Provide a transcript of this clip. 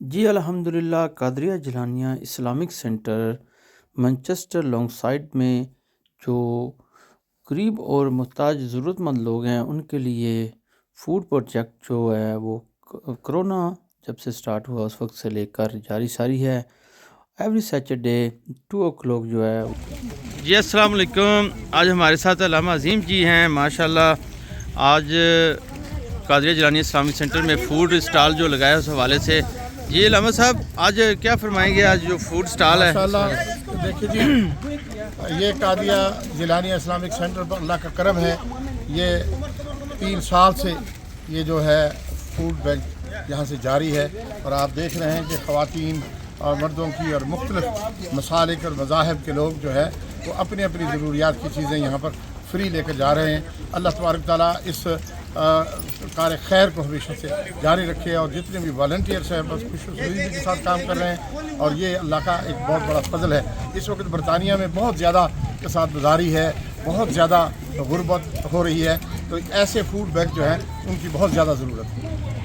جی الحمدللہ Qadriya Jilaniya Islamic centre Manchester Longsight میں جو غریب اور محتاج ضرورت مند لوگ ہیں ان کے لیے فوڈ پروجیکٹ جو ہے وہ کرونا جب سے سٹارٹ ہوا اس وقت سے لے کر جاری ساری ہے۔ ایوری سیچرڈے 2 o'clock جو ہے۔ جی السلام علیکم، آج ہمارے ساتھ علامہ عظیم جی ہیں ماشاءاللہ۔ آج قادریہ جیلانیہ اسلامک سینٹر میں فوڈ اسٹال جو لگایا اس حوالے سے جی علامہ صاحب آج کیا فرمائیں گے؟ آج جو فوڈ اسٹال ہے ماشاءاللہ دیکھیے جی، یہ قادریہ جیلانیہ اسلامک سینٹر پر اللہ کا کرم ہے۔ یہ 3 سال سے یہ جو ہے فوڈ بینک یہاں سے جاری ہے، اور آپ دیکھ رہے ہیں کہ خواتین اور مردوں کی اور مختلف مسالک اور مذاہب کے لوگ جو ہے وہ اپنی اپنی ضروریات کی چیزیں یہاں پر فری لے کر جا رہے ہیں۔ اللہ تبارک تعالیٰ اس کار خیر کو ہمیشہ سے جاری رکھے، اور جتنے بھی والنٹیئرس ہیں بس خوش سوئی کے ساتھ کام کر رہے ہیں، اور یہ اللہ کا ایک بہت بڑا فضل ہے۔ اس وقت برطانیہ میں بہت زیادہ کساد گزاری ہے، بہت زیادہ غربت ہو رہی ہے، تو ایسے فوڈ بینک جو ہیں ان کی بہت زیادہ ضرورت ہے۔